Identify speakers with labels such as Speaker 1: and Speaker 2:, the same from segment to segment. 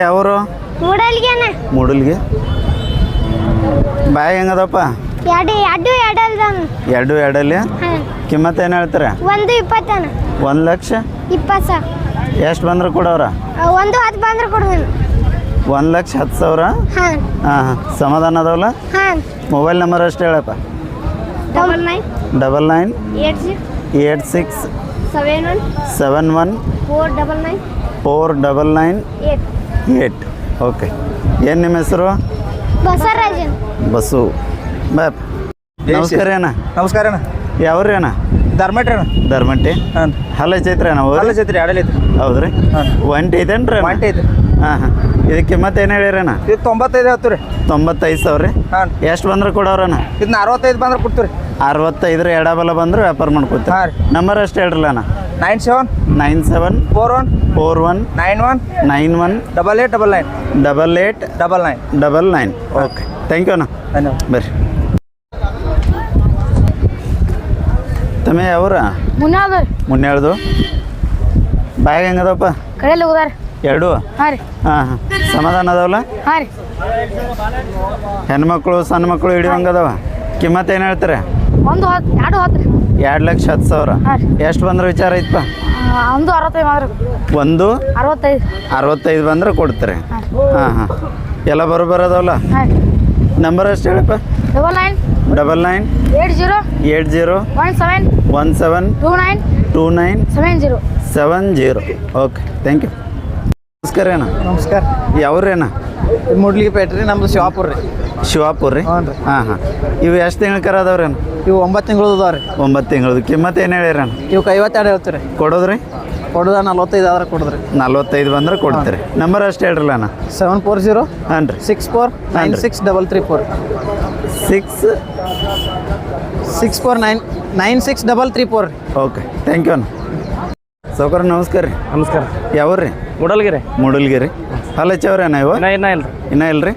Speaker 1: ಯಾವರು ಮೂಡಲ್ಗೆ ಬಾಯ್ ಹೆಂಗದಪ್ಪ ಎರಡು ಎರಡಲ್ಲಿ ಕಿಮ್ಮತ್ತು ಏನು ಹೇಳ್ತಾರೆ
Speaker 2: 1,20,000
Speaker 1: ಎಷ್ಟು ಬಂದ್ರೆ ಕೊಡೋರ
Speaker 2: 10 ಬಂದ್ರೆ ಕೊಡ್ತೀನಿ
Speaker 1: 1,10,000 ಹಾಂ ಹಾಂ ಸಮಾಧಾನ ಅದಾವಲ್ಲ ಮೊಬೈಲ್ ನಂಬರ್ ಅಷ್ಟು ಹೇಳಪ್ಪ 99 86 71 499 8 ಓಕೆ ಏನು ನಿಮ್ಮ ಹೆಸರು ಬಸ್ಸು ಬಾಪ್ ನಮಸ್ಕಾರ ಅಣ್ಣ
Speaker 3: ನಮಸ್ಕಾರ ಅಣ್ಣ
Speaker 1: ಯಾವ್ರಿ ಅಣ್ಣ
Speaker 3: ಧರ್ಮಟ್ರಿ ಅಣ್ಣ
Speaker 1: ಧರ್ಮಟ್ಟಿ
Speaker 3: ಹಾಂ
Speaker 1: ಹಲ್ಲ ಚೈತ್ರಿ ಅಣ್ಣ
Speaker 3: ಅಲ್ಲ ಚೈತ್ರಿ ಅಡಲ್ ಐತ್ರಿ
Speaker 1: ಹೌದ್ರಿ ಒಂಟಿ ಐತೇನು ರೀ
Speaker 3: ಒಂಟಿ ಐತೆ
Speaker 1: ಹಾಂ ಹಾಂ ಇದಕ್ಕೆ ಕಿಮ್ಮತ್ತು ಏನು ಹೇಳಿರಣ್ಣ
Speaker 3: ಇದು 95 ಆಯ್ತು ರೀ
Speaker 1: 95,000
Speaker 3: ಹಾಂ
Speaker 1: ಎಷ್ಟು ಬಂದ್ರೆ ಕೊಡೋರಣ್ಣ
Speaker 3: ಇದನ್ನ 65 ಬಂದ್ರೆ ಕೊಡ್ತೀವಿ
Speaker 1: 65 ಎಡಬಲ ಬಂದ್ರೆ ವ್ಯಾಪಾರ ಮಾಡ್ಕೊತೀವಿ
Speaker 3: ಹಾಂ ರೀ
Speaker 1: ನಂಬರ್ ಅಷ್ಟು ಹೇಳ್ರಲ್ಲ ಅಣ್ಣ
Speaker 3: 97 41 91
Speaker 1: 8899 ಓಕೆ ಥ್ಯಾಂಕ್ ಯು ಅಣ್ಣ
Speaker 3: ಧನ್ಯವಾದ
Speaker 1: ಬರ್ರಿ ತಮ್ಮ ಯಾವ್ರ ಮುನ್ಯಾಳ್ದು ಬ್ಯಾಗ್ ಹೆಂಗದಪ್ಪ
Speaker 2: ಕಡೆಯಲ್ಲಿ ಹೋದಾರ
Speaker 1: ಎರಡು
Speaker 2: ಹಾಂ ರೀ
Speaker 1: ಹಾಂ ಹಾಂ ಸಮಾಧಾನ ಅದಾವಲ್ಲ
Speaker 2: ಹಾಂ ರೀ
Speaker 1: ಹೆಣ್ಮಕ್ಳು ಸಣ್ಣ ಮಕ್ಕಳು ಹಿಡಿಯೋಂಗದವ ಕಿಮ್ಮತ್ತು ಏನು ಹೇಳ್ತಾರೆ 2,10,000
Speaker 2: ಹಾಂ ರೀ
Speaker 1: ಎಷ್ಟು ಬಂದ್ರೆ ವಿಚಾರ ಐತಪ್ಪ
Speaker 2: ಒಂದು 65 ಮಾತ್ರ
Speaker 1: ಒಂದು
Speaker 2: 65
Speaker 1: ಬಂದ್ರೆ ಕೊಡ್ತಾರೆ ಹಾಂ ಹಾಂ ಎಲ್ಲ ಬರೋಬರದವಲ್ಲ
Speaker 2: ಹಾಂ ರೀ
Speaker 1: ನಂಬರ್ ಅಷ್ಟು ಹೇಳಪ್ಪ
Speaker 2: 99 80 17 29
Speaker 1: 70 ಓಕೆ ಥ್ಯಾಂಕ್ ಯು ನಮಸ್ಕಾರ ಅಣ್ಣ
Speaker 3: ನಮಸ್ಕಾರ
Speaker 1: ಯಾವ್ರೇನ
Speaker 3: ಮೂಡ್ಲಿಗೆ ಪೇಟ್ರಿ ನಮ್ದು ಶಿವಾಪುರ ರೀ
Speaker 1: ಶಿವಾಪುರ ರೀ
Speaker 3: ಹ್ಞೂ ರೀ
Speaker 1: ಹಾಂ ಹಾಂ ಇವು ಎಷ್ಟು ತಿಂಗಳ ಕರ ಅದಾವ್ರೇನು
Speaker 3: ಇವು 9 ತಿಂಗಳು ಅದಾವ ರೀ
Speaker 1: 9 ತಿಂಗಳದು ಕಿಮ್ಮತ್ತು ಏನು ಹೇಳಿರಣ್ಣ
Speaker 3: ಇವಕ್ಕೆ 52 ಹೇಳ್ತೀವಿ ರೀ
Speaker 1: ಕೊಡೋದ್ರಿ
Speaker 3: ಕೊಡೋದ 45 ಆದ್ರೆ ಕೊಡಿದ್ರಿ
Speaker 1: 45 ಬಂದ್ರೆ ಕೊಡ್ತೀರಿ ನಂಬರ್ ಅಷ್ಟು ಹೇಳ್ರಲ್ಲ ಅಣ್ಣ
Speaker 3: 740
Speaker 1: ಹಾಂ ರೀ
Speaker 3: 64 96334 649963334 ರೀ
Speaker 1: ಓಕೆ ಥ್ಯಾಂಕ್ ಯು ಅಣ್ಣ ಸೌಕರ್ ನಮಸ್ಕಾರ ರೀ
Speaker 3: ನಮಸ್ಕಾರ
Speaker 1: ಯಾವ್ರಿ
Speaker 3: ಮೂಡಲ್ಗಿರಿ
Speaker 1: ಮೂಡಲ್ಗಿರಿ ಹಲಚವ್ರಿ ಅಣ್ಣ ಇವ
Speaker 3: ಇನ್ನ ಇಲ್ಲ
Speaker 1: ಇನ್ನೂ ಇಲ್ರಿ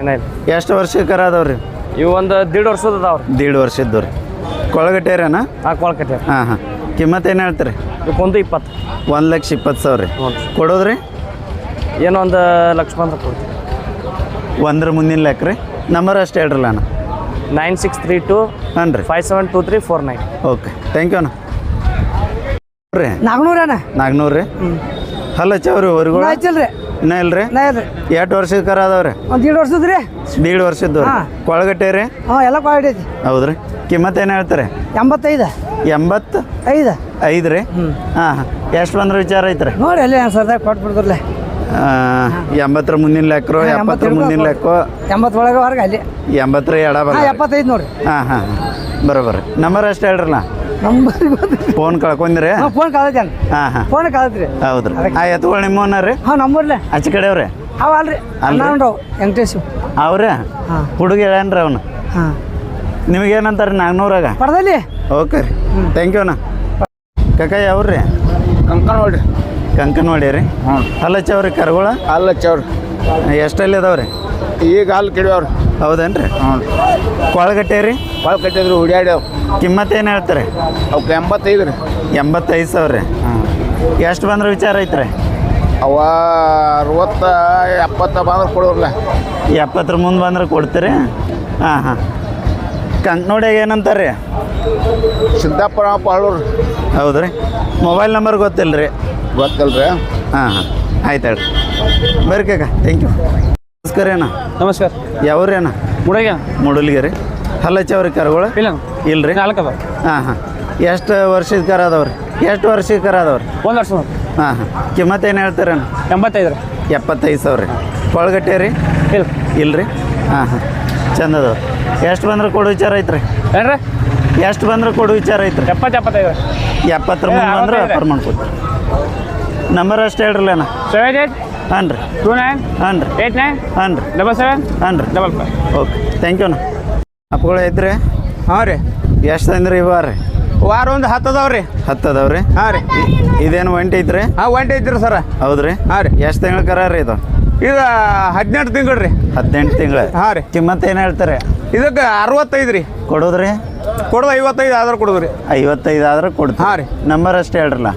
Speaker 1: ಎಷ್ಟು ವರ್ಷಕ್ಕೆ ಕರ ಅದಾವ್ರಿ
Speaker 3: ಇವು ಒಂದು 1.5 ವರ್ಷದ ಅದಾವ್ರಿ
Speaker 1: 1.5 ವರ್ಷದ್ದು ರೀ ಕೊಳಗಟ್ಟೇರಣ್ಣ
Speaker 3: ಕೊಳಕಟ್ಟಿ
Speaker 1: ಹಾಂ ಹಾಂ ಕಿಮ್ಮತ್ತು ಏನು ಹೇಳ್ತೀರಿ
Speaker 3: ಒಂದು 20
Speaker 1: 1,20,000 ರೀ ಕೊಡೋದ್ರಿ
Speaker 3: ಏನೋ ಒಂದು ಲಕ್ಷ ಬಂದ್ರೆ ಕೊಡ್ತೀವಿ
Speaker 1: ಒಂದ್ರ ಮುಂದಿನ ಲೆಕ್ಕ ರೀ ನಂಬರ್ ಅಷ್ಟು ಹೇಳ್ರಲ್ಲ ಅಣ್ಣ
Speaker 3: 9632
Speaker 1: ಹಾಂ ರೀ
Speaker 3: 572349
Speaker 1: ಓಕೆ ಥ್ಯಾಂಕ್ ಯು ಅಣ್ಣ ರೀ
Speaker 3: 400
Speaker 1: ರೀ ಹಲಚವ್ರಿ ಹೊರಗಳು
Speaker 3: ಆಯ್ತಲ್ರಿ
Speaker 1: ಇನ್ನೂ ಇಲ್ರಿ ಎಷ್ಟು ವರ್ಷದ ಕರ ಅದಾವ್ರಿ
Speaker 3: ಒಂದು 1.5 ವರ್ಷದ ರೀ
Speaker 1: 1.5 ವರ್ಷದ್ದು ರೀ ಕೊಳಗಟ್ಟೆ ರೀ
Speaker 3: ಹಾಂ ಎಲ್ಲ ಕ್ವಾಲಿಟಿ ಐತಿ
Speaker 1: ಹೌದ್ರಿ ಕಿಮ್ಮತ್ತು ಏನು ಹೇಳ್ತಾರೆ
Speaker 3: 85
Speaker 1: 85 ರೀ ಹಾಂ ಹಾಂ ಎಷ್ಟು ಬಂದ್ರೆ ವಿಚಾರ ಐತ್ರಿ
Speaker 3: ನೋಡಿ ಅಲ್ಲಿ ಸರ್ದಾಗ ಕೊಟ್ಬಿಡ್ದ್ರಲ್ಲ
Speaker 1: 80 ಮುಂದಿನ ಲೆಕ್ಕರು 70 ಮುಂದಿನ ಲೆಕ್ಕ
Speaker 3: 80 ಒಳಗೆ ಹೊರಗೆ ಅಲ್ಲಿ
Speaker 1: 80 ಎಡಬಲ
Speaker 3: 75 ನೋಡ್ರಿ
Speaker 1: ಹಾಂ ಹಾಂ ಬರೋಬರ್ರಿ ನಂಬರ್ ಅಷ್ಟು ಹೇಳ್ರಲ್ಲ
Speaker 3: ನಂಬರ್
Speaker 1: ಫೋನ್ ಕಳ್ಕೊಂಡ್ರಿ
Speaker 3: ಫೋನ್ ಕಳ್ದೈತಿ
Speaker 1: ಹಾಂ ಹಾಂ
Speaker 3: ಫೋನ್ ಕಳ್ದ್ರಿ
Speaker 1: ಹೌದ್ರಿ ಆ ಎತ್ತುಗಳು ನಿಮ್ಮವನ್ನ ರೀ
Speaker 3: ಹಾಂ ನಂಬರ್ಲೆ
Speaker 1: ಆಚೆ ಕಡೆ ಅವ್ರಿ
Speaker 3: ಅವ ಅಲ್ರಿ ಅಣ್ಣ ವೆಂಕಟೇಶು
Speaker 1: ಅವ್ರಿ
Speaker 3: ಹಾಂ
Speaker 1: ಹುಡುಗ ಹೇಳೇನ್ರಿ ಅವನು
Speaker 3: ಹಾಂ
Speaker 1: ನಿಮಗೇನಂತಾರೆ 400
Speaker 3: ಪಡ್ದಲ್ಲಿ
Speaker 1: ಓಕೆ ರೀ ಥ್ಯಾಂಕ್ ಯು ಅಣ್ಣ ಕಾಕ ಯಾವ್ರಿ
Speaker 3: ನೋಡ್ರಿ
Speaker 1: ಕಂಕನವಾಡಿ ರೀ ಹಲಚವ್ರಿ ಕರ್ಗೋಳ
Speaker 3: ಅಲ್ಲಚ್ಚವ್ರಿ
Speaker 1: ಎಷ್ಟಲ್ಲಿ ಅದಾವ್ರಿ
Speaker 3: ಈಗ ಹಾಲು ಕೆಡವ್ರಿ
Speaker 1: ಹೌದೇನ್ರಿ
Speaker 3: ಹ್ಞೂ
Speaker 1: ಕೊಳಗಟ್ಟೆ ರೀ
Speaker 3: ಹೊಲ್ ಕಟ್ಟಿದ್ರು ಹುಡ್ಯಾಡ್ಯಾವ
Speaker 1: ಕಿಮ್ಮತ್ತು ಏನು ಹೇಳ್ತಾರೆ
Speaker 3: ಅವಕ್ಕೆ 85 ರೀ
Speaker 1: 85,000 ರೀ ಎಷ್ಟು ಬಂದ್ರೆ ವಿಚಾರ ಐತ್ರಿ
Speaker 3: ಅವ 60 70 ಬಂದ್ರೆ ಕೊಡೋರ್ಲ
Speaker 1: 70 ಮುಂದೆ ಬಂದ್ರೆ ಕೊಡ್ತೀರಿ ಹಾಂ ಹಾಂ ಕಂಕನವಾಡಿಯಾಗ ಏನಂತಾರೆ ರೀ
Speaker 3: ಸಿದ್ದಾಪುರ ಪಾಳೂರು
Speaker 1: ಹೌದ್ರಿ ಮೊಬೈಲ್ ನಂಬರ್ ಗೊತ್ತಿಲ್ಲ ರೀ
Speaker 3: ಗೊತ್ತಲ್ರಿ
Speaker 1: ಹಾಂ ಹಾಂ ಆಯ್ತು ಹೇಳ್ರಿ ಬರ್ರಿ ಕಾಕ ಥ್ಯಾಂಕ್ ಯು ನಮಸ್ಕಾರ ಅಣ್ಣ
Speaker 3: ನಮಸ್ಕಾರ
Speaker 1: ಯಾವ್ರಿ ಅಣ್ಣ
Speaker 3: ಮುಡಗ
Speaker 1: ಮೂಡಲ್ಗೆ ರೀ ಹಲಚವ್ರಿ ಕರ್ಗಳು
Speaker 3: ಇಲ್ಲ
Speaker 1: ಇಲ್ರಿ
Speaker 3: 4 ಅದಾವ
Speaker 1: ಹಾಂ ಹಾಂ ಎಷ್ಟು ವರ್ಷದ ಕರ ಅದಾವ್ರಿ ಎಷ್ಟು ವರ್ಷದ ಕರ ಅದಾವ್ರಿ
Speaker 3: 1 ವರ್ಷ
Speaker 1: ಹಾಂ ಹಾಂ ಕಿಮ್ಮತ್ತು ಏನು ಹೇಳ್ತೀರಣ್ಣ
Speaker 3: 85 ರೀ
Speaker 1: 75,000 ರೀ ಕೊಳಗಟ್ಟೆ ರೀ
Speaker 3: ಇಲ್ಲ
Speaker 1: ಇಲ್ರಿ ಹಾಂ ಹಾಂ ಚಂದ ಅದಾವ್ರಿ ಎಷ್ಟು ಬಂದ್ರೆ ಕೊಡೋ ವಿಚಾರ ಐತ್ರಿ
Speaker 3: ಏನ್ರಿ
Speaker 1: ಎಷ್ಟು ಬಂದ್ರೆ ಕೊಡೋ ವಿಚಾರ ಐತ್ರಿ
Speaker 3: 75
Speaker 1: 70 ಮುಂದೆ ಬಂದ್ರೆ ವ್ಯಾಪಾರ ಮಾಡ್ಕೊತೀವಿ ನಂಬರ್ ಅಷ್ಟು ಹೇಳ್ರಲ್ಲ ಅಣ್ಣ
Speaker 3: 78
Speaker 1: ಹಾಂ ರೀ
Speaker 3: 29
Speaker 1: ಹಾಂ ರೀ
Speaker 3: 89
Speaker 1: ಹಾಂ ರೀ
Speaker 3: 77
Speaker 1: ಹಾಂ ರೀ
Speaker 3: 55
Speaker 1: ಓಕೆ ಥ್ಯಾಂಕ್ ಯು ಅಣ್ಣ ಅಪ್ಪಗಳು ಐತ್ರಿ
Speaker 3: ಹಾಂ ರೀ
Speaker 1: ಎಷ್ಟು ತಂದ್ರಿ ಇವಾರ ರೀ
Speaker 3: ವಾರ ಒಂದು 10 ಅದಾವ್ರಿ
Speaker 1: 10 ಅದಾವ್ರಿ
Speaker 3: ಹಾಂ ರೀ
Speaker 1: ಇದೇನು ಒಂಟಿ ಐತ್ರಿ
Speaker 3: ಹಾಂ ಒಂಟಿ ಐತ್ರಿ ಸರ
Speaker 1: ಹೌದ್ರಿ
Speaker 3: ಹಾಂ ರೀ
Speaker 1: ಎಷ್ಟು ತಿಂಗಳ ಕರ ರೀ ಇದು
Speaker 3: ಇದು 18 ತಿಂಗಳು ರೀ
Speaker 1: 18 ತಿಂಗಳ
Speaker 3: ಹಾಂ ರೀ
Speaker 1: ಕಿಮ್ಮತ್ತು ಏನು ಹೇಳ್ತಾರೆ
Speaker 3: ಇದಕ್ಕೆ 65 ರೀ
Speaker 1: ಕೊಡೋದ್ರಿ
Speaker 3: ಕೊಡೋದು 55 ಆದ್ರೆ ಕೊಡೋದ್ರಿ
Speaker 1: 55 ಆದ್ರೆ ಕೊಡ್ತೀವಿ
Speaker 3: ಹಾಂ ರೀ
Speaker 1: ನಂಬರ್ ಅಷ್ಟು ಹೇಳ್ರಲ್ಲ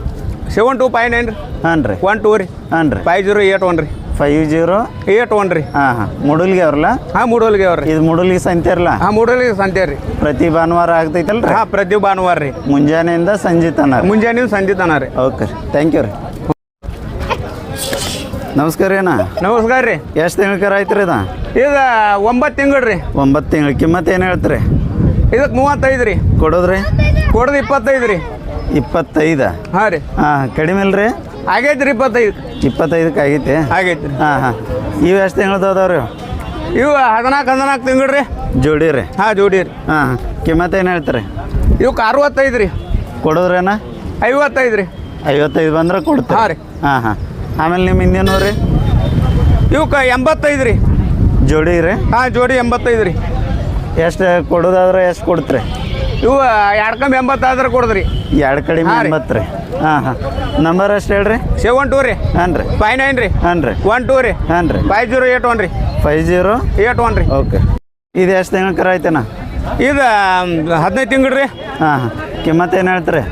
Speaker 3: 7259 ರೀ
Speaker 1: ಹಾಂ ರೀ
Speaker 3: 12 ರೀ
Speaker 1: ಹಾಂ ರೀ
Speaker 3: 5081 ರೀ 5081 ರೀ.
Speaker 1: ಹಾಂ ಹಾಂ ಮುಡುಲ್ಗೆ ಅವ್ರಲ್ಲ.
Speaker 3: ಹಾಂ ಮೂಡೋಲ್ಗೆ ಅವ್ರಿ.
Speaker 1: ಇದು ಮುಡುಲ್ಗೆ ಸಂತೆ ಇರಲ್ಲ.
Speaker 3: ಹಾಂ ಮೂಡೋಲ್ಗೆ ಸಂತೆ ರೀ.
Speaker 1: ಪ್ರತಿ ಭಾನುವಾರ ಆಗ್ತೈತಲ್ಲ ರೀ.
Speaker 3: ಹಾಂ ಪ್ರತಿ ಭಾನುವಾರ ರೀ.
Speaker 1: ಮುಂಜಾನೆಯಿಂದ ಸಂಜೆ ತನ.
Speaker 3: ಮುಂಜಾನೆ ಸಂಜೆ ತನ ರೀ.
Speaker 1: ಓಕೆ ರೀ, ಥ್ಯಾಂಕ್ ಯು ರೀ. ನಮಸ್ಕಾರ ಅಣ್ಣ.
Speaker 3: ನಮಸ್ಕಾರ ರೀ.
Speaker 1: ಎಷ್ಟು ತಿಂಗಳ ಕರ ಐತ್ರಿ ಇದು?
Speaker 3: ಇದು 9 ತಿಂಗಳು ರೀ.
Speaker 1: 9 ತಿಂಗಳು. ಕಿಮ್ಮತ್ತು ಏನು ಹೇಳ್ತೀರಿ?
Speaker 3: ಇದಕ್ಕೆ 35 ರೀ.
Speaker 1: ಕೊಡೋದ್ರಿ?
Speaker 3: ಕೊಡೋದು 25 ರೀ.
Speaker 1: 25?
Speaker 3: ಹಾಂ ರೀ.
Speaker 1: ಹಾಂ ಕಡಿಮೆ ಇಲ್ರಿ?
Speaker 3: ಆಗೈತೆ ರೀ 25.
Speaker 1: 25ಕ್ಕೆ ಆಗೈತಿ?
Speaker 3: ಆಗೈತೆ ರೀ.
Speaker 1: ಹಾಂ ಹಾಂ. ಇವು ಎಷ್ಟು ತಿಂಗಳದ್ದು ಅದಾವ್ರಿ?
Speaker 3: ಇವು 14 ತಿಂಗಳು ರೀ.
Speaker 1: ಜೋಡಿ ರೀ?
Speaker 3: ಹಾಂ ಜೋಡಿ ರೀ.
Speaker 1: ಹಾಂ ಹಾಂ. ಕಿಮ್ಮತ್ತು ಏನು ಹೇಳ್ತೀರಿ?
Speaker 3: ಇವಕ್ಕೆ 65 ರೀ.
Speaker 1: ಕೊಡೋದ್ರೇನ?
Speaker 3: 55 ರೀ.
Speaker 1: 55 ಬಂದ್ರೆ ಕೊಡ್ತೀವಿ.
Speaker 3: ಹಾಂ ರೀ.
Speaker 1: ಹಾಂ ಹಾಂ. ಆಮೇಲೆ ನಿಮ್ಮ ಹಿಂದೇನು ರೀ?
Speaker 3: ಇವಕ್ಕೆ 85 ರೀ.
Speaker 1: ಜೋಡಿ ರೀ?
Speaker 3: ಹಾಂ ಜೋಡಿ 85 ರೀ.
Speaker 1: ಎಷ್ಟು ಕೊಡೋದಾದ್ರೆ ಎಷ್ಟು ಕೊಡ್ತೀರಿ?
Speaker 3: ಇವು 2 ಕಮ್ಮಿ 80 ಆದ್ರೆ ಕೊಡದ್ರಿ.
Speaker 1: 2 ಕಡಿಮೆ
Speaker 3: ಹಾಂ ರೀ.
Speaker 1: 80 ರೀ. ಹಾಂ ಹಾಂ. ನಂಬರ್ ಅಷ್ಟು ಹೇಳ್ರಿ.
Speaker 3: 72 ರೀ.
Speaker 1: ಹಾಂ ರೀ.
Speaker 3: 59 ರೀ.
Speaker 1: ಹಾಂ ರೀ.
Speaker 3: 12 ರೀ.
Speaker 1: ಹಾಂ ರೀ.
Speaker 3: 5081 ರೀ.
Speaker 1: 5081
Speaker 3: ರೀ.
Speaker 1: ಓಕೆ. ಇದು ಎಷ್ಟು ತಿಂಗಳ ಕರ ಐತೆನಾ?
Speaker 3: ಇದು 15 ತಿಂಗಳು ರೀ.
Speaker 1: ಹಾಂ ಹಾಂ. ಕಿಮ್ಮತ್ತು ಏನು ಹೇಳ್ತೀರಿ?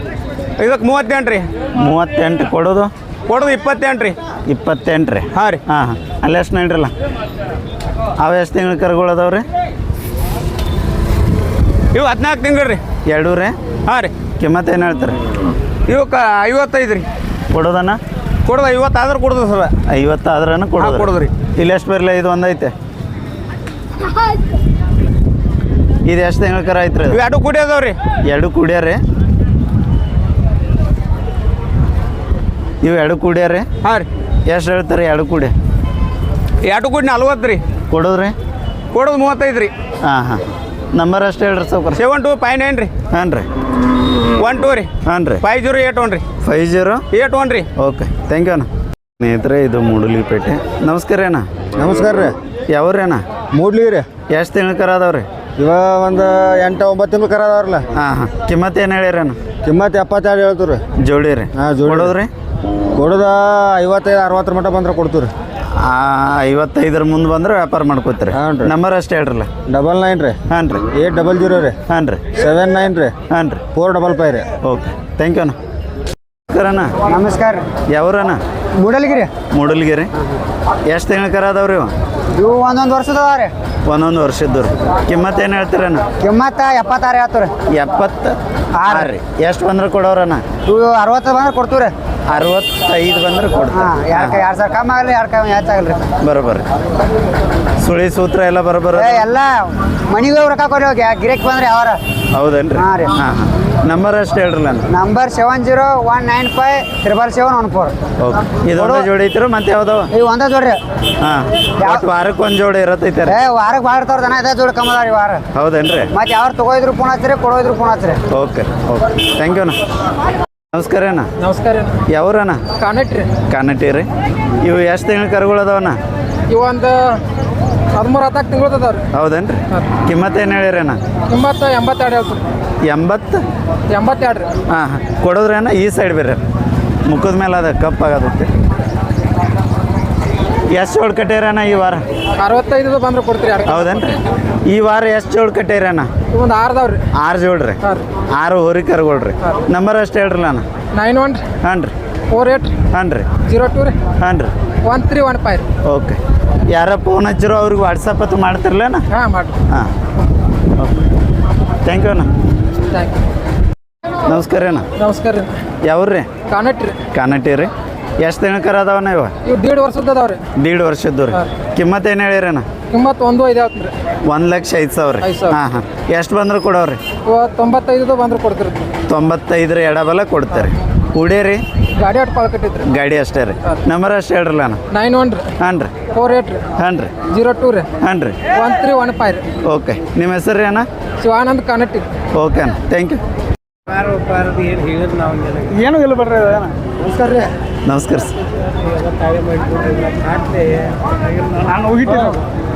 Speaker 3: ಇದಕ್ಕೆ 38 ರೀ.
Speaker 1: 38. ಕೊಡೋದು?
Speaker 3: ಕೊಡೋದು 28 ರೀ.
Speaker 1: 28 ರೀ.
Speaker 3: ಹಾಂ ರೀ.
Speaker 1: ಹಾಂ ಹಾಂ. ಅಲ್ಲಿ ಎಷ್ಟು ನೋಡ್ರಲ್ಲ ಅವು ಎಷ್ಟು ತಿಂಗಳ ಕರುಗಳು ಅದಾವೆ ರೀ?
Speaker 3: ಇವು 14 ತಿಂಗಳು ರೀ.
Speaker 1: 2 ರೀ.
Speaker 3: ಹಾಂ ರೀ.
Speaker 1: ಕಿಮ್ಮತ್ತು ಏನು ಹೇಳ್ತಾರೆ?
Speaker 3: ಇವಕ್ಕೆ 55 ರೀ.
Speaker 1: ಕೊಡೋದನ್ನ?
Speaker 3: ಕೊಡೋದು 50 ಆದ್ರೆ ಕೊಡೋದು ಸರ್.
Speaker 1: 50 ಆದ್ರೂ ಕೊಡೋದು?
Speaker 3: ಕೊಡೋದು ರೀ.
Speaker 1: ಇಲ್ಲಿ ಎಷ್ಟು ಬರಲ್ಲ? ಇದು ಒಂದೈತೆ. ಇದು ಎಷ್ಟು ತಿಂಗಳ ಕರ ಐತ್ರಿ?
Speaker 3: ಇವು 2 ಕೂಡಿ ಅದಾವೆ ರೀ.
Speaker 1: 2 ಕುಡಿಯಾರಿ? ಇವು 2 ಕುಡಿಯಾರಿ?
Speaker 3: ಹಾಂ ರೀ.
Speaker 1: ಎಷ್ಟು ಹೇಳ್ತಾರೆ 2 ಕುಡಿ?
Speaker 3: 2 ಕೂಡಿ 40 ರೀ.
Speaker 1: ಕೊಡೋದ್ರಿ?
Speaker 3: ಕೊಡೋದು 35 ರೀ.
Speaker 1: ಹಾಂ ಹಾಂ. ನಂಬರ್ ಅಷ್ಟು ಹೇಳ್ರಿ ಸೌಕರ್.
Speaker 3: 7259 ರೀ.
Speaker 1: ಹಾಂ ರೀ.
Speaker 3: 12 ರೀ.
Speaker 1: ಹಾಂ ರೀ.
Speaker 3: 5081 ರೀ.
Speaker 1: 5081
Speaker 3: ರೀ.
Speaker 1: ಓಕೆ, ಥ್ಯಾಂಕ್ ಯು ಅಣ್ಣ. ಸ್ನೇಹಿತರೆ, ಇದು ಮೂಡಲಿಪೇಟೆ. ನಮಸ್ಕಾರ ಅಣ್ಣ.
Speaker 4: ನಮಸ್ಕಾರ ರೀ.
Speaker 1: ಯಾವ್ರಿ ಅಣ್ಣ?
Speaker 4: ಮೂಡ್ಲಿಗೆ ರೀ.
Speaker 1: ಎಷ್ಟು ತಿಂಗಳ ಕರ ಅದಾವ್ರಿ?
Speaker 4: ಇವ ಒಂದು 8-9 ತಿಂಗಳು ಕರ ಅದಾವ್ರಲ್ಲ.
Speaker 1: ಹಾಂ ಹಾಂ. ಕಿಮ್ಮತ್ತು ಏನು ಹೇಳಿರಿ ಅಣ್ಣ?
Speaker 4: ಕಿಮ್ಮತ್ತು 72 ಹೇಳ್ತೀವಿ ರೀ.
Speaker 1: ಜೋಡಿ ರೀ?
Speaker 4: ಹಾಂ ಜೋಡಿ.
Speaker 1: ಕೊಡೋದ್ರಿ?
Speaker 4: ಕೊಡೋದ 55-60 ಮಟ್ಟ ಬಂದ್ರೆ ಕೊಡ್ತೀವಿ ರೀ.
Speaker 1: 55 ಮುಂದೆ ಬಂದ್ರೆ ವ್ಯಾಪಾರ ಮಾಡ್ಕೋತೀರಿ?
Speaker 4: ಹಾಂ ರೀ.
Speaker 1: ನಂಬರ್ ಅಷ್ಟು ಹೇಳ್ರಲ್ಲ.
Speaker 4: 99 ರೀ.
Speaker 1: ಹಾಂ ರೀ.
Speaker 4: 800 ರೀ.
Speaker 1: ಹಾಂ ರೀ.
Speaker 4: 79 ರೀ.
Speaker 1: ಹಾಂ ರೀ.
Speaker 4: 455 ರೀ.
Speaker 1: ಓಕೆ, ಥ್ಯಾಂಕ್ ಯು ಅಣ್ಣ. ನಮಸ್ಕಾರ ಅಣ್ಣ.
Speaker 4: ನಮಸ್ಕಾರ ರೀ.
Speaker 1: ಯಾವ್ರಣ್ಣ?
Speaker 4: ಮೂಡಲ್ಗಿರಿ.
Speaker 1: ಮೂಡಲ್ಗಿರಿ. ಎಷ್ಟು ತಿಂಗಳ ಕರ ಅದಾವ್ರಿ ಇವು?
Speaker 4: ಇವು 1 ವರ್ಷದ ಅದಾವ ರೀ.
Speaker 1: 1 ವರ್ಷದ್ದು ರೀ. ಕಿಮ್ಮತ್ತು ಏನು ಹೇಳ್ತೀರಣ್ಣ?
Speaker 4: ಕಿಮ್ಮತ್ತ 76 ಹೇಳ್ತೀವಿ ರೀ.
Speaker 1: 76 ರೀ. ಎಷ್ಟು ಬಂದ್ರೆ ಕೊಡೋರಣ್ಣ?
Speaker 4: ಇವು 60 ಬಂದ್ರೆ ಕೊಡ್ತೀವಿ ರೀ.
Speaker 1: 65 ಬಂದ್ರೆ ಕೊಡ್ತೀವಿ.
Speaker 4: ಹಾಂ 2 ಸಾವಿರ ಕಮ್ಮಿ ಆಗಲಿ, 2 ಕಮ್ಮಿ ಹೆಚ್ಚಾಗಲ್ಲ ರೀ.
Speaker 1: ಬರೋಬ್ಬರಿ. ಸುಳಿ ಸೂತ್ರ ಎಲ್ಲ ಬರೋಬ್ಬರ?
Speaker 4: ಎಲ್ಲ ಮನೆಗೆ ರೊಕ್ಕ ಕೊಡಿ ಹೋಗಿ ಗಿರಾಕಿ ಬಂದ್ರೆ ಯಾವಾರ.
Speaker 1: ಹೌದೇನ್ರಿ?
Speaker 4: ಹಾಂ ರೀ.
Speaker 1: ಹಾಂ ಹಾಂ. ನಂಬರ್ ಅಷ್ಟು ಹೇಳ್ರಲ್ಲ.
Speaker 4: ನಂಬರ್ 70195774.
Speaker 1: ಓಕೆ. ಇದೊಂದು ಜೋಡಿ ಐತಿರೋ ಮತ್ತೆ ಯಾವ್ದಾವ?
Speaker 4: ಇವು ಒಂದೇ ಜೋಡ್ರಿ.
Speaker 1: ಹಾಂ. ವಾರಕ್ಕೆ ಒಂದು ಜೋಡಿ ಇರತ್ತೈತೆ ರೀ?
Speaker 4: ವಾರಕ್ಕೆ ಭಾಳ ಇರ್ತಾವ್ರ ದನ ಇದೇ ಜೋಡಿ ಕಮ್ಮದ ರೀ ವಾರ.
Speaker 1: ಹೌದೇನ್ರಿ?
Speaker 4: ಮತ್ತೆ ಯಾರು ತಗೋಯಿದ್ರು ಫೋನ್ ಹಚ್ಚಿರಿ, ಕೊಡೋಯಿದ್ರು ಫೋನ್ ಹಚ್ಚಿರಿ.
Speaker 1: ಓಕೆ ಓಕೆ, ಥ್ಯಾಂಕ್ ಯು ಅಣ್ಣ. ನಮಸ್ಕಾರ ಅಣ್ಣ.
Speaker 2: ನಮಸ್ಕಾರ.
Speaker 1: ಯಾವ್ರಣ್ಣ?
Speaker 2: ಕಾನೆಟ್ರಿ.
Speaker 1: ಕಾನಟಿ ರೀ. ಇವು ಎಷ್ಟು ತಿಂಗಳ ಕರುಗಳು ಅದಾವಣ್ಣ?
Speaker 2: ಇವು ಒಂದು 13-14 ತಿಂಗಳು ಅದಾವ್ರಿ.
Speaker 1: ಹೌದೇನ್ರಿ? ಕಿಮ್ಮತ್ತು ಏನು ಹೇಳಿರಿ ಅಣ್ಣ?
Speaker 2: ಕಿಮ್ಮತ್ತು 82 ಹೇಳ್ತೀರಿ. 82 ರೀ.
Speaker 1: ಹಾಂ ಹಾಂ. ಕೊಡೋದ್ರೇನ? ಈ ಸೈಡ್ ಬೇರೆ ಮುಖದ ಮೇಲೆ ಅದ ಕಪ್ಪಾಗತ್ತೆ. ಎಷ್ಟು ಜೋಳು ಕಟ್ಟೇರಣ್ಣ ಈ ವಾರ?
Speaker 2: 65 ಬಂದ್ರೆ ಕೊಡ್ತೀರಿ.
Speaker 1: ಹೌದೇನ್ರಿ? ಈ ವಾರ ಎಷ್ಟು ಜೋಳು ಕಟ್ಟೇರಣ್ಣ?
Speaker 2: ಒಂದು 6 ಅದಾವ್ರಿ.
Speaker 1: 6 ಜೋಳು ರೀ? 6 ಹೋರಿ ಕರುಗಳು ರೀ. ನಂಬರ್ ಅಷ್ಟು ಹೇಳ್ರಲ್ಲ ಅಣ್ಣ.
Speaker 2: 91
Speaker 1: ಹಾಂ ರೀ.
Speaker 2: 48
Speaker 1: ಹಾಂ ರೀ.
Speaker 2: 02 ರೀ.
Speaker 1: ಹಾಂ ರೀ.
Speaker 2: 1315 ರೀ.
Speaker 1: ಓಕೆ. ಯಾರ ಫೋನ್ ಹಚ್ಚಿರೋ ಅವ್ರಿಗೆ ವಾಟ್ಸಪ್ ಅದು ಮಾಡ್ತಿರ್ಲೇನ?
Speaker 2: ಹಾಂ ಮಾಡಿ.
Speaker 1: ಹಾಂ ಓಕೆ, ಥ್ಯಾಂಕ್ ಯು ಅಣ್ಣ.
Speaker 2: Thank you.
Speaker 1: ನಮಸ್ಕಾರ ಅಣ್ಣ.
Speaker 2: ನಮಸ್ಕಾರ ರೀ.
Speaker 1: ಯಾವ್ರಿ?
Speaker 2: ಕಾನೆಟ್ರಿ.
Speaker 1: ಕಾನಟಿ ರೀ. ಎಷ್ಟು ದಿನ ಕರ ಅದಾವಣ್ಣ ಇವ?
Speaker 2: ಇವು 1.5 ವರ್ಷದ ಅದಾವ್ರಿ.
Speaker 1: 1.5 ವರ್ಷದ್ದು ರೀ. ಕಿಮ್ಮತ್ತು ಏನು ಹೇಳಿರಣ್ಣ?
Speaker 2: ಕಿಮ್ಮತ್ತು 1.5 ಹೇಳ್ತೀರಿ.
Speaker 1: 1,05,000 ರೀ.
Speaker 2: 5,000.
Speaker 1: ಹಾಂ ಹಾಂ. ಎಷ್ಟು ಬಂದ್ರೆ ಕೊಡೋರಿ?
Speaker 2: ಇವು 95 ಬಂದ್ರೆ ಕೊಡ್ತೀರಿ.
Speaker 1: 95 ರೀ. ಎಡಬಲ ಕೊಡ್ತೀರಿ. ಉಡೇರಿ?
Speaker 2: ಗಾಡಿ ಆಟ ಪಾಳ ಕಟ್ಟಿದ್ರಿ.
Speaker 1: ಗಾಡಿ ಅಷ್ಟೇ ರೀ. ನಂಬರ್ ಅಷ್ಟು ಹೇಳ್ರಲ್ಲ ಅಣ್ಣ.
Speaker 2: 91 ರೀ.
Speaker 1: ಹಾಂ ರೀ.
Speaker 2: 48 ರೀ.
Speaker 1: ಹಾಂ ರೀ.
Speaker 2: 02 ರೀ.
Speaker 1: ಹಾಂ ರೀ.
Speaker 2: 1315 ರೀ.
Speaker 1: ಓಕೆ. ನಿಮ್ಮ ಹೆಸರು ರೀ ಅಣ್ಣ?
Speaker 2: ಶಿವಾನಂದ್ ಕಾನೆಟ್ಟಿ.
Speaker 1: ಓಕೆ ಅಣ್ಣ, ಥ್ಯಾಂಕ್ ಯು.
Speaker 3: ಏನು ಇಲ್ಲ ಬರ್ರಿ.
Speaker 4: ನಮಸ್ಕಾರ ರೀ.
Speaker 1: ನಮಸ್ಕಾರ ಸರ್.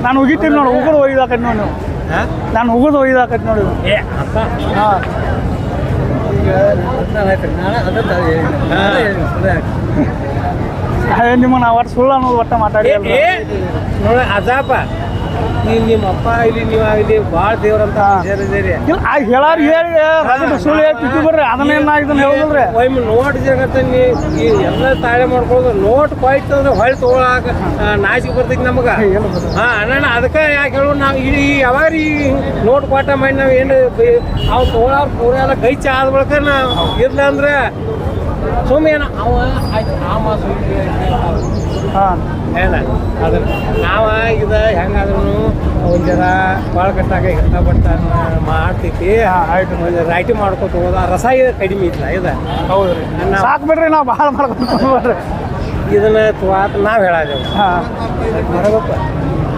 Speaker 3: ನಾನು ಹೋಗಿಟ್ಟಿನಿ ನೋಡಿ. ಉಗುರು ಒಯ್ದಾಕತ್ ನೋಡಿ ನೀವು. ನಾನು ಉಗುರು ಒಯ್ದಾಕತ್ ನೋಡಿ. ಹಾಂ, ನಿಮ್ಮ ನಾವು ಒಟ್ಟು ಸುಳ್ಳು ಅನ್ನೋದು ಒಟ್ಟು ಮಾತಾಡಿ
Speaker 5: ನೋಡಿ ಅದಾಪ
Speaker 2: ನಿಮ್ಮ ಅಪ್ಪ ಇಲ್ಲಿ ನೀವು ಇಲ್ಲಿ ಭಾಳ ದೇವ್ರಂತ ಸೇರಿದ್ದೀರಿ.
Speaker 3: ಇಲ್ಲ ಆ ಹೇಳಾರ ಹೇಳಿ ರಗಡ ಸುಳ್ಳು ಹೇಳಿ ತಿದ್ದು ಬರ್ರಿ ಅದನ್ನೇನ ಇದನ್ನ ಹೇಳೋದ್ರಿ.
Speaker 2: ಒಮ್ಮೆ ನೋಟ್ ಜಗತ್ತ ಈ ಎಲ್ಲ ತಾಳೆ ಮಾಡ್ಕೊಳ್ಳೋದು ನೋಟ್ ಕೊಯ್ತು ಅಂದ್ರೆ ಹೊಳ್ಳಿ ತೊಗೊಳಕ ನಾಚಿಕೆ ಬರ್ತೈತಿ ನಮಗೆ. ಅಣ್ಣ ಅದಕ್ಕೆ ಯಾಕೆ ಹೇಳು ನಾವು ಈ ಯಾವಾಗ ಈ ನೋಟ್ ಕೊಟ್ಟ ಮಾಡಿ ನಾವು ಏನು ಅವು ತೊಗೊಳಾರ ಪೂರ ಎಲ್ಲ ಕೈ ಚಾ ಆದ ಬಳಿಕ ನಾವು ಇರ್ಲ ಅಂದ್ರೆ ಸುಮ್ಮನೆ ಅವ ಆಯ್ತು ಆ ಮಾಸ
Speaker 3: ಹಾಂ
Speaker 2: ಏನ ಅದ್ರ ನಾವು ಇದು ಹೆಂಗಾದ್ರೂ ಒಂದು ಜರ ಭಾಳ ಕಷ್ಟ ಆಗಿ ಕಷ್ಟಪಟ್ಟ ಮಾಡ್ತೈತಿ. ಒಂದು ರೈಟಿ ಮಾಡ್ಕೊತ ಹೋದ ರಸ ಕಡಿಮೆ ಇಲ್ಲ ಇದು.
Speaker 3: ಹೌದು ರೀ ಸಾಕು ಬಿಡ್ರಿ ನಾವು ಭಾಳ ಮಾಡ್ಕೊಂಡು ಬರ್ರಿ
Speaker 2: ಇದನ್ನ ತುವಾತ ನಾವು ಹೇಳಾದೇವು.
Speaker 3: ಹಾಂ
Speaker 2: ಬರಬೇಕು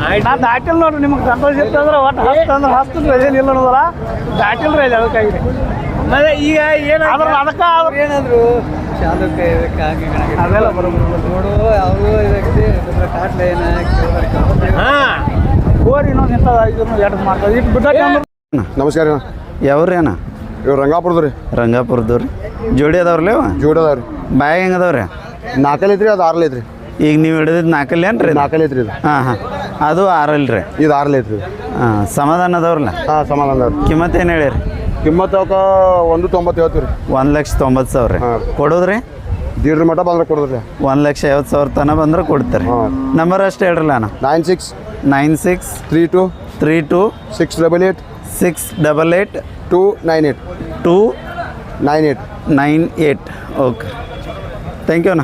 Speaker 2: ಆಯ್ತು.
Speaker 3: ನಾನು ದಾಟಿಲ್ಲ ನೋಡ್ರಿ ನಿಮಗೆ ಸಂತೋಷ ಇರ್ತಂದ್ರೆ ಒಟ್ಟು ಹಸ್ತಂದ್ರೆ ಹಸ್ತದ ರಜೆಲಿ ಇಲ್ಲ ಅನ್ನೋದಲ್ಲ ದಾಟಿಲ್ಲ ರೀ ಅದಕ್ಕಾಗಿ
Speaker 2: ಮತ್ತೆ ಈಗ ಏನಾದ್ರು
Speaker 3: ಅದಕ್ಕೆ
Speaker 2: ಏನಂದ್ರು ಶಾಲಕ್ಕೆ ಇದಕ್ಕಾಗಿ
Speaker 3: ಅದೆಲ್ಲ ಬರೋಬರ್
Speaker 2: ನೋಡು ಅವರು ಇದಕ್ಕೆ ಕಾಟ್ಲೆ ಹಾಂ
Speaker 3: ಹೋರಿ ಇನ್ನೊಂದು ಇಂಥ ಇದನ್ನು ಎಡ್ ಮಾಡ್ತಾರೆ ಇಟ್ಟು ಬಿಟ್ಟಕ್ಕೆ
Speaker 4: ನಮಸ್ಕಾರ ಅಣ್ಣ.
Speaker 1: ಯಾವ್ರಿ ಅಣ್ಣ?
Speaker 4: ಇವ್ರು ರಂಗಾಪುರದ್ದು ರೀ.
Speaker 1: ರಂಗಾಪುರದವ್ರು ರೀ. ಜೋಡಿ ಅದಾವ್ರಲ್ಲ ಇವ?
Speaker 4: ಜೋಡಿ ಅದಾವ ರೀ.
Speaker 1: ಬ್ಯಾಗ್ ಹೆಂಗೆ ಅದಾವ್ರಿ?
Speaker 4: 4 ಐತ್ರಿ, ಅದು 6 ಐತ್ರಿ.
Speaker 1: ಈಗ ನೀವು ಹಿಡಿದಿದ್ದು 4 ಏನ್ರಿ?
Speaker 4: 4 ಐತ್ರಿ ಇದು.
Speaker 1: ಹಾಂ ಹಾಂ ಅದು 6 ರೀ.
Speaker 4: ಇದು 6 ಐತ್ರಿ.
Speaker 1: ಹಾಂ ಸಮಾಧಾನ ಅದಾವ್ರಲ್ಲ?
Speaker 4: ಹಾಂ ಸಮಾಧಾನ ಅದಾವ.
Speaker 1: ಕಿಮ್ಮತ್ತು ಏನು ಹೇಳಿರಿ?
Speaker 4: ಕಿಮ್ಮತ್ತು ಅವಕ್ಕೆ 1.90 ಹೇಳ್ತೀವಿ ರೀ.
Speaker 1: 1,90,000 ರೀ.
Speaker 4: ಹಾಂ.
Speaker 1: ಕೊಡೋದ್ರಿ?
Speaker 4: ದೀಡ್ರ ಮಟ್ಟ ಬಂದ್ರೆ ಕೊಡೋದ್ರಿ.
Speaker 1: 1,50,000 ತನಕ ಬಂದ್ರೆ ಕೊಡ್ತಾರೆ.
Speaker 4: ಹಾಂ.
Speaker 1: ನಂಬರ್ ಅಷ್ಟು ಹೇಳ್ರಲ್ಲ ಅಣ್ಣ.
Speaker 4: 96
Speaker 1: 96
Speaker 4: 32
Speaker 1: 32
Speaker 4: 688
Speaker 1: 688
Speaker 4: 298
Speaker 1: 298
Speaker 4: 98.
Speaker 1: ಓಕೆ ಥ್ಯಾಂಕ್ ಯು ಅಣ್ಣ.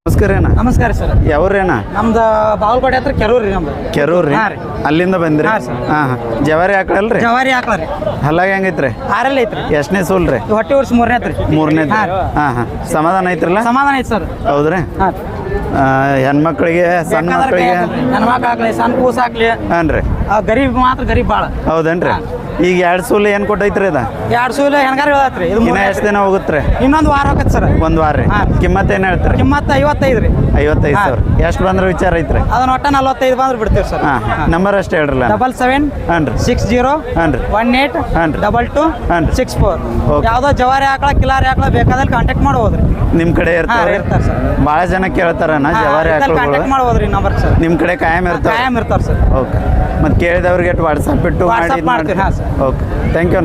Speaker 1: ನಮಸ್ಕಾರ ಅಣ್ಣ.
Speaker 2: ನಮಸ್ಕಾರ ಸರ್.
Speaker 1: ಯಾವ್ರಿ ಅಣ್ಣ?
Speaker 2: ನಮ್ದು ಬಾಗಲಕೋಟೆ ಹತ್ರ ಕೆರೂರು ರೀ. ನಮ್ದು
Speaker 1: ಕೆರೂರು ರೀ.
Speaker 2: ಹಾಂ ರೀ.
Speaker 1: ಅಲ್ಲಿಂದ ಬಂದ್ರಿ?
Speaker 2: ಹಾಂ ಸರ್.
Speaker 1: ಹಾಂ ಹಾಂ ಜವಾರಿ ಹಾಕಳಲ್ರಿ?
Speaker 2: ಜವಾರಿ ಹಾಕ್ಲಾರಿ
Speaker 1: ಹಲ್ಲಾಗ ಹೆಂಗೈತ್ರಿ?
Speaker 2: 6 ಐತ್ರಿ.
Speaker 1: ಎಷ್ಟನೇ ಸೂಲ್ ರೀ?
Speaker 2: ಹೊಟ್ಟೆ ವರ್ಷ 3ನೇ ಐತ್ರಿ.
Speaker 1: 3ನೇ.
Speaker 2: ಹಾಂ.
Speaker 1: ಹಾಂ ಹಾಂ ಸಮಾಧಾನ ಐತ್ರಲ್ಲ?
Speaker 2: ಸಮಾಧಾನ ಐತಿ ಸರ್.
Speaker 1: ಹೌದ್ರಿ?
Speaker 2: ಹಾಂ
Speaker 1: ಹೆಣ್ಮಕ್ಳಿಗೆ ಸಣ್ಣ ಮಕ್ಕಳಿಗೆ
Speaker 2: ಹೆಣ್ಮಕ್ಳು ಹಾಕ್ಲಿ ಸಣ್ಣ ಕೂಸು ಹಾಕ್ಲಿ.
Speaker 1: ಹಾಂ ರೀ.
Speaker 2: ಗರೀಬ್ ಮಾತ್ರ ಗರೀಬ್ ಭಾಳ.
Speaker 1: ಹೌದೇನ್ರಿ? ಈಗ 2 ಸೂಲ್ ಏನು ಕೊಟ್ಟೈತ್ರಿ ಇದು?
Speaker 2: 2 ಸೂಲ ಹೆಣ್ಗಾರ ಹೇಳತ್ರಿ. ಇದು
Speaker 1: ಇನ್ನ ಎಷ್ಟು ದಿನ ಹೋಗುತ್ತೆ?
Speaker 2: ಇನ್ನೊಂದು ವಾರ ಹೋಗತ್ತೆ ಸರ್.
Speaker 1: 1 ವಾರ ರೀ.
Speaker 2: ಹಾಂ.
Speaker 1: ಕಿಮ್ಮತ್ತು ಏನು ಹೇಳ್ತೀರಿ?
Speaker 2: ಕಿಮ್ಮತ್ತು 55 ರೀ.
Speaker 1: 55,000. ಎಷ್ಟು ಬಂದ್ರೆ ವಿಚಾರ ಐತ್ರಿ?
Speaker 2: ಅದನ್ನ ಒಟ್ಟ 45 ಬಂದ್ರೆ ಬಿಡ್ತೀವಿ ಸರ್.
Speaker 1: ಹಾಂ ನಂಬರ್ ಅಷ್ಟು ಹೇಳ್ರಲ್ಲ.
Speaker 2: 77
Speaker 1: ಹಾಂ ರೀ.
Speaker 2: 60
Speaker 1: ಹಾಂ ರೀ.
Speaker 2: 18
Speaker 1: ಹಾಂ ರೀ.
Speaker 2: 22
Speaker 1: ಹಾಂ ರೀ.
Speaker 2: 64.
Speaker 1: ಓಕೆ.
Speaker 2: ಯಾವುದೋ ಜವಾರಿ ಹಾಕ್ಳ ಕಿಲಾರಿ ಹಾಕ್ಳ ಬೇಕಾದಲ್ಲಿ ಕಾಂಟ್ಯಾಕ್ಟ್ ಮಾಡ್ಬೋದ್ರಿ.
Speaker 1: ನಿಮ್ಮ ಕಡೆ ಇರ್ತಾರೆ?
Speaker 2: ಇರ್ತಾರೆ ಸರ್.
Speaker 1: ಭಾಳ ಜನ ಕೇಳ್ತಾರಣ್ಣ ಜವಾರಿ ಹಾಕಲ್ಗಳು.
Speaker 2: ಕಾಂಟ್ಯಾಕ್ಟ್ ಮಾಡ್ಬೋದ್ರಿ ನಂಬರ್ ಸರ್.
Speaker 1: ನಿಮ್ಮ ಕಡೆ ಕಾಯಂ ಇರ್ತಾರೆ?
Speaker 2: ಕಾಯಂ ಇರ್ತಾರೆ ಸರ್.
Speaker 1: ಓಕೆ ಮತ್ತು ಕೇಳಿದವ್ರಿಗೆ ವಾಟ್ಸಪ್ ಇಟ್ಟು
Speaker 2: ವಾಟ್ಸಪ್
Speaker 1: ಮಾಡಿ
Speaker 2: ಮಾಡ್ತೀವಿ. ಹಾಂ ಸರ್.
Speaker 1: Okay thank you.